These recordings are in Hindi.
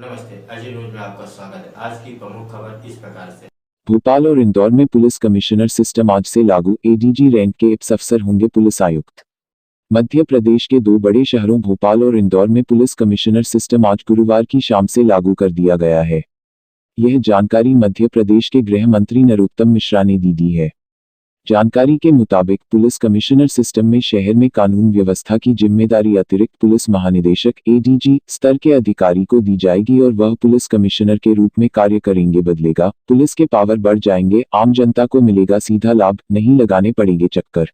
नमस्ते, अजय न्यूज में आपका स्वागत है। आज की प्रमुख खबर इस प्रकार से। भोपाल और इंदौर में पुलिस कमिश्नर सिस्टम आज से लागू, एडीजी रैंक के एप्स अफसर होंगे पुलिस आयुक्त। मध्य प्रदेश के दो बड़े शहरों भोपाल और इंदौर में पुलिस कमिश्नर सिस्टम आज गुरुवार की शाम से लागू कर दिया गया है। यह जानकारी मध्य प्रदेश के गृह मंत्री नरोत्तम मिश्रा ने दी है। जानकारी के मुताबिक पुलिस कमिश्नर सिस्टम में शहर में कानून व्यवस्था की जिम्मेदारी अतिरिक्त पुलिस महानिदेशक एडीजी स्तर के अधिकारी को दी जाएगी और वह पुलिस कमिश्नर के रूप में कार्य करेंगे। बदलेगा, पुलिस के पावर बढ़ जाएंगे, आम जनता को मिलेगा सीधा लाभ, नहीं लगाने पड़ेंगे चक्कर।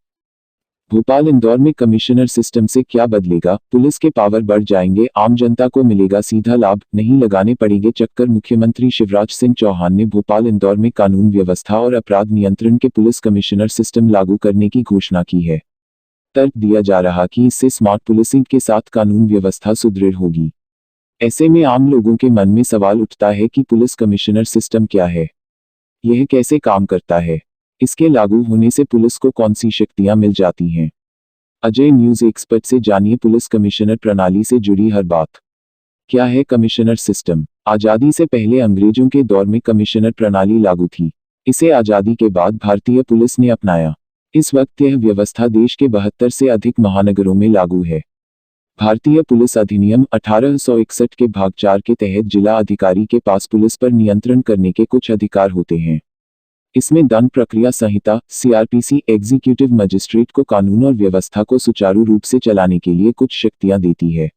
भोपाल इंदौर में कमिश्नर सिस्टम से क्या बदलेगा? पुलिस के पावर बढ़ जाएंगे, आम जनता को मिलेगा सीधा लाभ, नहीं लगाने पड़ेंगे चक्कर। मुख्यमंत्री शिवराज सिंह चौहान ने भोपाल इंदौर में कानून व्यवस्था और अपराध नियंत्रण के पुलिस कमिश्नर सिस्टम लागू करने की घोषणा की है। तर्क दिया जा रहा कि इससे स्मार्ट पुलिसिंग के साथ कानून व्यवस्था सुदृढ़ होगी। ऐसे में आम लोगों के मन में सवाल उठता है कि पुलिस कमिश्नर सिस्टम क्या है, यह कैसे काम करता है, इसके लागू होने से पुलिस को कौन सी शक्तियां मिल जाती हैं। अजय न्यूज एक्सपर्ट से जानिए पुलिस कमिश्नर प्रणाली से जुड़ी हर बात। क्या है कमिश्नर सिस्टम? आजादी से पहले अंग्रेजों के दौर में कमिश्नर प्रणाली लागू थी। इसे आजादी के बाद भारतीय पुलिस ने अपनाया। इस वक्त यह व्यवस्था देश के 72 से अधिक महानगरों में लागू है। भारतीय पुलिस अधिनियम 1861 के भाग 4 के तहत जिला अधिकारी के पास पुलिस पर नियंत्रण करने के कुछ अधिकार होते हैं। इसमें दंड प्रक्रिया संहिता, सीआरपीसी एग्जीक्यूटिव मजिस्ट्रेट को कानून और व्यवस्था को सुचारू रूप से चलाने के लिए कुछ शक्तियां देती है।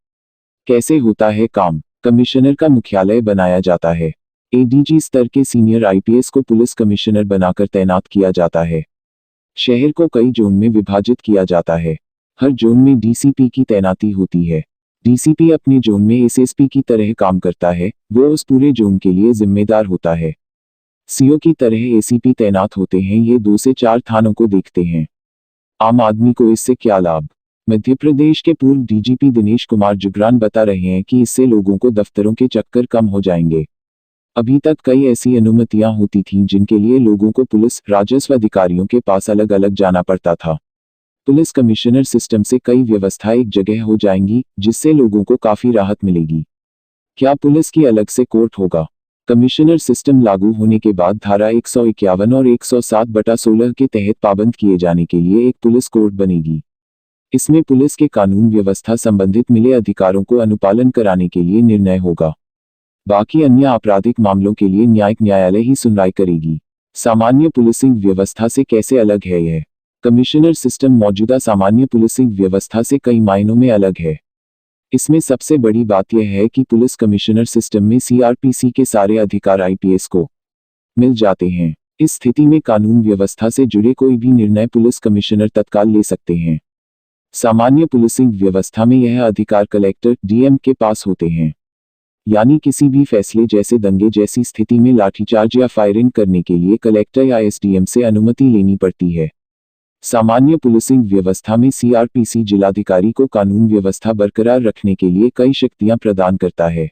कैसे होता है काम? कमिश्नर का मुख्यालय बनाया जाता है। एडीजी स्तर के सीनियर आईपीएस को पुलिस कमिश्नर बनाकर तैनात किया जाता है। शहर को कई जोन में विभाजित किया जाता है। हर जोन में डीसीपी की तैनाती होती है। डीसीपी अपने जोन में एसएसपी की तरह काम करता है, वो उस पूरे जोन के लिए जिम्मेदार होता है। सीओ की तरह एसीपी तैनात होते हैं, ये 2 से 4 थानों को देखते हैं। आम आदमी को इससे क्या लाभ? मध्य प्रदेश के पूर्व डीजीपी दिनेश कुमार जुगरान बता रहे हैं कि इससे लोगों को दफ्तरों के चक्कर कम हो जाएंगे। अभी तक कई ऐसी अनुमतियां होती थीं जिनके लिए लोगों को पुलिस राजस्व अधिकारियों के पास अलग अलग जाना पड़ता था। पुलिस कमिश्नर सिस्टम से कई व्यवस्थाएं एक जगह हो जाएंगी, जिससे लोगों को काफी राहत मिलेगी। क्या पुलिस की अलग से कोर्ट होगा? कमिश्नर सिस्टम लागू होने के बाद धारा 151 और 107/16 के तहत पाबंद किए जाने के लिए एक पुलिस कोर्ट बनेगी। इसमें पुलिस के कानून व्यवस्था संबंधित मिले अधिकारों को अनुपालन कराने के लिए निर्णय होगा। बाकी अन्य आपराधिक मामलों के लिए न्यायिक न्यायालय ही सुनवाई करेगी। सामान्य पुलिसिंग व्यवस्था से कैसे अलग है यह? कमिश्नर सिस्टम मौजूदा सामान्य पुलिसिंग व्यवस्था से कई मायनों में अलग है। इसमें सबसे बड़ी बात यह है कि पुलिस कमिश्नर सिस्टम में सीआरपीसी के सारे अधिकार आईपीएस को मिल जाते हैं। इस स्थिति में कानून व्यवस्था से जुड़े कोई भी निर्णय पुलिस कमिश्नर तत्काल ले सकते हैं। सामान्य पुलिसिंग व्यवस्था में यह अधिकार कलेक्टर डीएम के पास होते हैं। यानी किसी भी फैसले जैसे दंगे जैसी स्थिति में लाठीचार्ज या फायरिंग करने के लिए कलेक्टर या एसडीएम से अनुमति लेनी पड़ती है। सामान्य पुलिसिंग व्यवस्था में सीआरपीसी जिलाधिकारी को कानून व्यवस्था बरकरार रखने के लिए कई शक्तियां प्रदान करता है।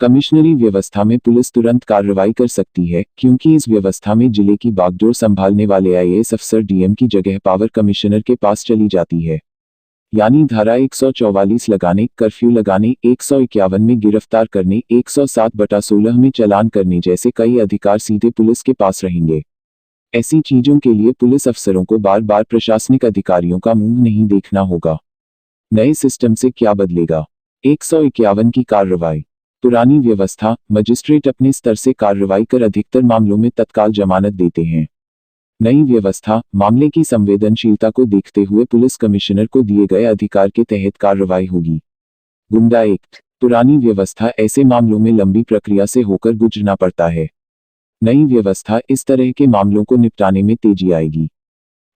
कमिश्नरी व्यवस्था में पुलिस तुरंत कार्रवाई कर सकती है, क्योंकि इस व्यवस्था में जिले की बागडोर संभालने वाले आईएएस अफसर डीएम की जगह पावर कमिश्नर के पास चली जाती है। यानी धारा 144 लगाने, कर्फ्यू लगाने, 151 में गिरफ्तार करने, 107/16 में चालान करने जैसे कई अधिकार सीधे पुलिस के पास रहेंगे। ऐसी चीजों के लिए पुलिस अफसरों को बार बार प्रशासनिक अधिकारियों का मुंह नहीं देखना होगा। नए सिस्टम से क्या बदलेगा? 151 की कार्रवाई। पुरानी व्यवस्था, मजिस्ट्रेट अपने स्तर से कार्रवाई कर अधिकतर मामलों में तत्काल जमानत देते हैं। नई व्यवस्था, मामले की संवेदनशीलता को देखते हुए पुलिस कमिश्नर को दिए गए अधिकार के तहत कार्रवाई होगी। गुंडा एक्ट। पुरानी व्यवस्था, ऐसे मामलों में लंबी प्रक्रिया से होकर गुजरना पड़ता है। नई व्यवस्था, इस तरह के मामलों को निपटाने में तेजी आएगी।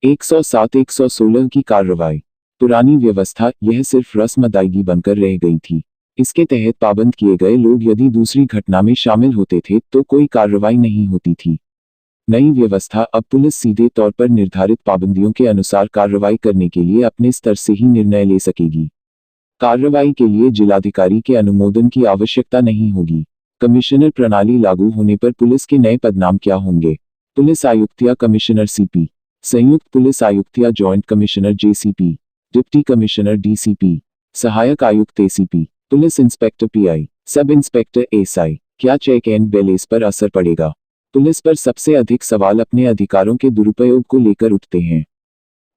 107-116 की कार्रवाई। पुरानी व्यवस्था, यह सिर्फ रस्म अदायगी बनकर रह गई थी। इसके तहत पाबंद किए गए लोग यदि दूसरी घटना में शामिल होते थे तो कोई कार्रवाई नहीं होती थी। नई व्यवस्था, अब पुलिस सीधे तौर पर निर्धारित पाबंदियों के अनुसार कार्रवाई करने के लिए अपने स्तर से ही निर्णय ले सकेगी। कार्रवाई के लिए जिलाधिकारी के अनुमोदन की आवश्यकता नहीं होगी। कमिश्नर प्रणाली लागू होने पर पुलिस के नए पदनाम क्या होंगे? पुलिस आयुक्त या कमिश्नर सीपी? संयुक्त पुलिस आयुक्त या joint commissioner JCP, deputy commissioner DCP, सहायक आयुक्त ACP, police inspector PI, sub inspector SI. क्या चेक एंड बैलेंस पर असर पड़ेगा? पुलिस पर सबसे अधिक सवाल अपने अधिकारों के दुरुपयोग को लेकर उठते हैं।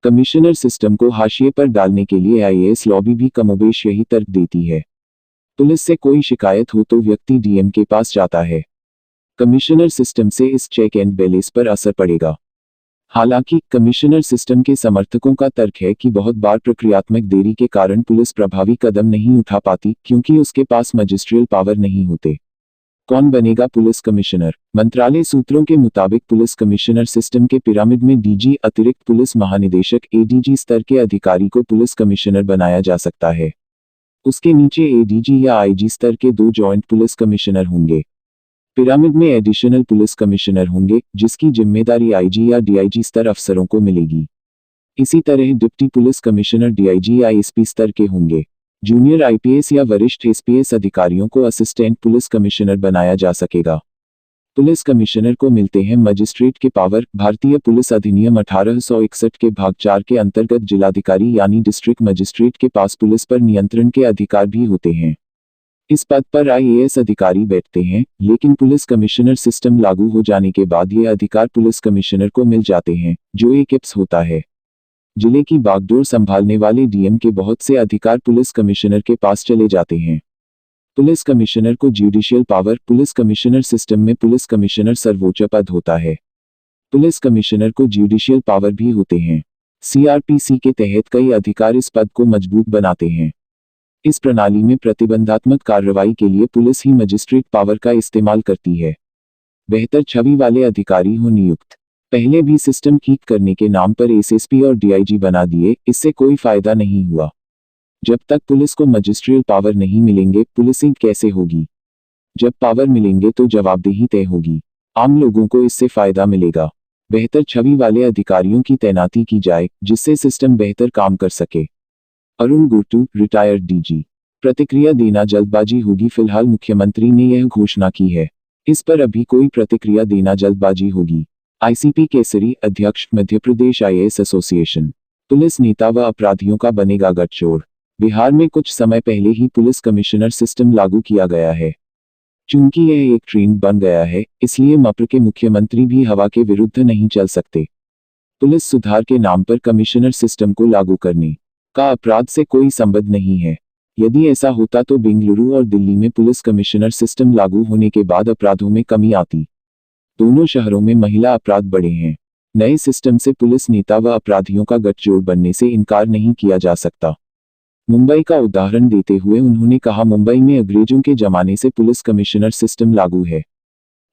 कमिश्नर सिस्टम को हाशिए पर डालने के लिए आईएएस लॉबी भी कमोबेश यही तर्क देती है। पुलिस से कोई शिकायत हो तो व्यक्ति डीएम के पास जाता है। कमिश्नर सिस्टम से इस चेक एंड बैलेंस पर असर पड़ेगा। हालांकि कमिश्नर सिस्टम के समर्थकों का तर्क है कि बहुत बार प्रक्रियात्मक देरी के कारण पुलिस प्रभावी कदम नहीं उठा पाती क्योंकि उसके पास मजिस्ट्रियल पावर नहीं होते। कौन बनेगा पुलिस कमिश्नर? मंत्रालय सूत्रों के मुताबिक पुलिस कमिश्नर सिस्टम के पिरामिड में डीजी, अतिरिक्त पुलिस महानिदेशक एडीजी स्तर के अधिकारी को पुलिस कमिश्नर बनाया जा सकता है। उसके नीचे एडीजी या आईजी स्तर के 2 जॉइंट पुलिस कमिश्नर होंगे। पिरामिड में एडिशनल पुलिस कमिश्नर होंगे जिसकी जिम्मेदारी आईजी या डीआईजी स्तर अफसरों को मिलेगी। इसी तरह डिप्टी पुलिस कमिश्नर डीआईजी या एसपी स्तर के होंगे। जूनियर आईपीएस या वरिष्ठ एसपीएस अधिकारियों को असिस्टेंट पुलिस कमिश्नर बनाया जा सकेगा। पुलिस कमिश्नर को मिलते हैं मजिस्ट्रेट के पावर। भारतीय पुलिस अधिनियम 1861 के भाग 4 के अंतर्गत जिलाधिकारी यानी डिस्ट्रिक्ट मजिस्ट्रेट के पास पुलिस पर नियंत्रण के अधिकार भी होते हैं। इस पद पर आईएएस अधिकारी बैठते हैं, लेकिन पुलिस कमिश्नर सिस्टम लागू हो जाने के बाद ये अधिकार पुलिस कमिश्नर को मिल जाते हैं, जो एक एप्स होता है। जिले की बागडोर संभालने वाले डीएम के बहुत से अधिकार पुलिस कमिश्नर के पास चले जाते हैं। पुलिस कमिश्नर को judicial power. Police commissioner system में पुलिस कमिश्नर सर्वोच्च पद होता है। पुलिस कमिश्नर को ज्यूडिशियल पावर भी होते हैं। सीआरपीसी के तहत कई अधिकार इस पद को मजबूत बनाते हैं। इस प्रणाली में प्रतिबंधात्मक कार्रवाई के लिए पुलिस ही मजिस्ट्रेट पावर का इस्तेमाल करती है। बेहतर छवि वाले अधिकारी हो नियुक्त। पहले भी सिस्टम ठीक करने के नाम पर एसएसपी और डीआईजी बना दिए, इससे कोई फायदा नहीं हुआ। जब तक पुलिस को मजिस्ट्रियल पावर नहीं मिलेंगे, पुलिसिंग कैसे होगी? जब पावर मिलेंगे तो जवाबदेही तय होगी। आम लोगों को इससे फायदा मिलेगा। बेहतर छवि वाले अधिकारियों की तैनाती की जाए, जिससे सिस्टम बेहतर काम कर सके। Arun Gurtu, retired DG. प्रतिक्रिया देना जल्दबाजी होगी। फिलहाल मुख्यमंत्री ने यह घोषणा की है। इस पर अभी कोई प्रतिक्रिया देना जल्दबाजी होगी। आईसीपी केसरी, अध्यक्ष, Madhya Pradesh IAS association. Police नेता व अपराधियों का बनेगा गठजोड़। बिहार में कुछ समय पहले ही पुलिस कमिश्नर सिस्टम लागू किया गया है। चूंकि यह एक ट्रेंड बन गया है, इसलिए मप्र के मुख्यमंत्री भी हवा के विरुद्ध नहीं चल सकते। पुलिस सुधार के नाम पर कमिश्नर सिस्टम को लागू करने का अपराध से कोई संबंध नहीं है। यदि ऐसा होता तो बेंगलुरु और दिल्ली में पुलिस कमिश्नर सिस्टम लागू होने के बाद अपराधों में कमी आती। दोनों शहरों में महिला अपराध बढ़े हैं। नए सिस्टम से पुलिस नेता व अपराधियों का गठजोड़ बनने से इनकार नहीं किया जा सकता। मुंबई का उदाहरण देते हुए उन्होंने कहा, मुंबई में अंग्रेजों के जमाने से पुलिस कमिश्नर सिस्टम लागू है।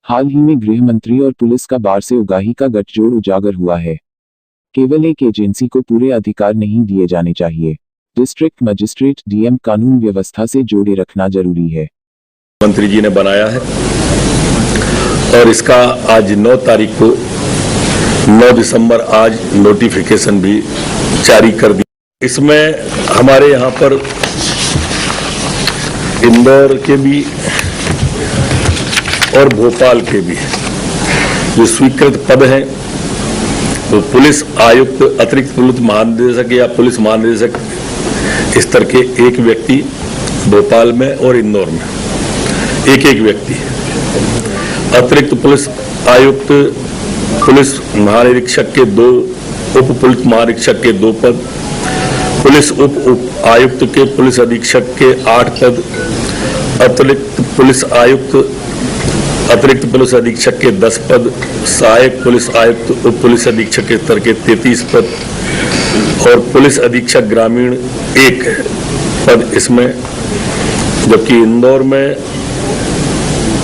हाल ही में गृह मंत्री और पुलिस का बार से उगाही का गठजोड़ उजागर हुआ है। केवल एक एजेंसी को पूरे अधिकार नहीं दिए जाने चाहिए। डिस्ट्रिक्ट मजिस्ट्रेट, डीएम कानून व्यवस्था से जोड़े रखना जरूरी है। मंत्री जी ने बनाया है और इसका आज 9 तारीख को 9 दिसंबर आज नोटिफिकेशन भी जारी कर दिया। इसमें हमारे यहाँ पर इंदौर के भी और भोपाल के भी जो स्वीकृत पद हैं तो पुलिस आयुक्त, अतिरिक्त पुलिस महानिदेशक या पुलिस महानिदेशक स्तर के एक व्यक्ति भोपाल में और इंदौर में एक व्यक्ति, अतिरिक्त पुलिस आयुक्त, पुलिस महानिरीक्षक के 2, उप पुलिस महानिरीक्षक के 2 पद, पुलिस उप आयुक्त के पुलिस अधीक्षक के 8 पद, अतिरिक्त पुलिस आयुक्त, अतिरिक्त पुलिस अधीक्षक के 10 पद, सहायक पुलिस आयुक्त, उप पुलिस अधीक्षक के स्तर के 33 पद और पुलिस अधीक्षक ग्रामीण 1 पद इसमें। जबकि इंदौर में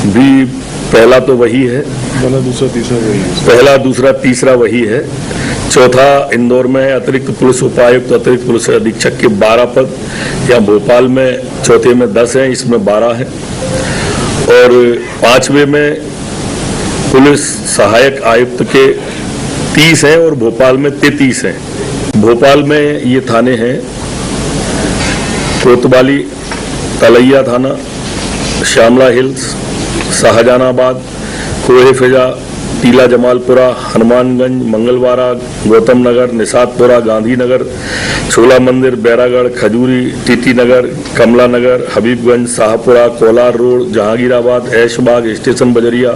भी पहला तो वही है, पहला दूसरा तीसरा वही है। पहला दूसरा तीसरा वही है। चौथा इंदौर में अतिरिक्त पुलिस उपायुक्त, अतिरिक्त पुलिस अधीक्षक के 12 पद, या भोपाल में चौथे में 10 हैं, इसमें 12 है। और 5वें में पुलिस सहायक आयुक्त के 30 हैं और भोपाल में 33 हैं। भोपाल में ये थाने हैं कोतवाली, तलैया थाना, श्यामला हिल्स, शाहजहानाबाद, कोहे फिजा, टीला जमालपुरा, हनुमानगंज, मंगलवारा, गौतम नगर, निषादपुरा, गांधीनगर, छोला मंदिर, बैरागढ़, खजूरी, टीटी नगर, कमला नगर, हबीबगंज, शाहपुरा, कोलार रोड, जहांगीराबाद, ऐशबाग स्टेशन बजरिया,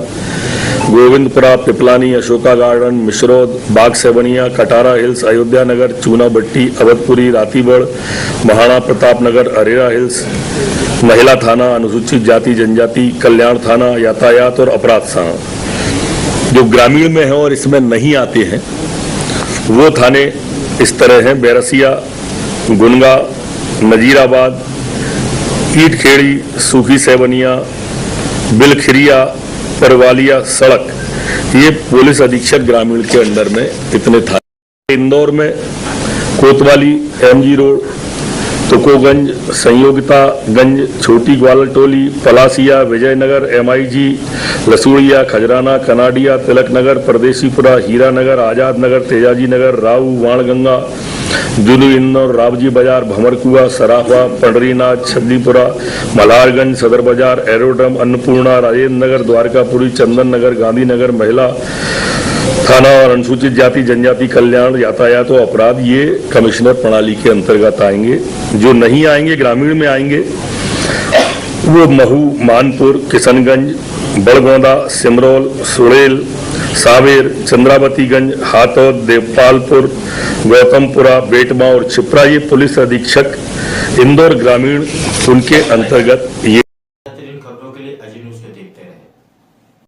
गोविंदपुरा, पिपलानी, अशोका गार्डन, मिश्रौद, बाग सेवनिया, कटारा हिल्स, अयोध्या नगर, चूना भट्टी, अवधपुरी, रातीबड़, महाराणा प्रताप नगर, अरेरा हिल्स, महिला थाना, अनुसूचित जाति जनजाति कल्याण थाना, यातायात और अपराध थाना। जो ग्रामीण में है और इसमें नहीं आते हैं वो थाने इस तरह हैं: बैरसिया, गुनगा, नजीराबाद, ईटखेड़ी, सूखी सेवनिया, बिलखिरिया, परवालिया सड़क। ये पुलिस अधीक्षक ग्रामीण के अंडर में इतने थाने। इंदौर में कोतवाली, एमजी रोड, तुकोगंज, संयोगितागंज, छोटी ग्वालटोली, पलासिया, विजयनगर, एमआईजी, लसूड़िया, खजराना, कनाडिया, तिलक नगर, परदेशीपुरा, हीरानगर, आजाद नगर, तेजाजी नगर, राऊ, वाणगंगा, जुलू, इंदौर, रावजी बाजार, भमरकुआ, सराफा, पंडरीनाथ, छदलीपुरा, मल्हारगंज, सदर बाजार, एरोड्रम, अन्नपूर्णा, राजेंद्र नगर, द्वारकापुरी, चंदन नगर, गांधीनगर, महिला थाना और अनुसूचित जाति जनजाति कल्याण, यातायात और अपराध ये कमिश्नर प्रणाली के अंतर्गत आएंगे। जो नहीं आएंगे, ग्रामीण में आएंगे, वो महू, मानपुर, किशनगंज, बड़गौंदा, सिमरौल, सुड़ेल, सावेर, चंद्रावतीगंज, हाथौद, देवपालपुर, गौतमपुरा, बेटमा और छिपरा। ये पुलिस अधीक्षक इंदौर ग्रामीण उनके अंतर्गत ये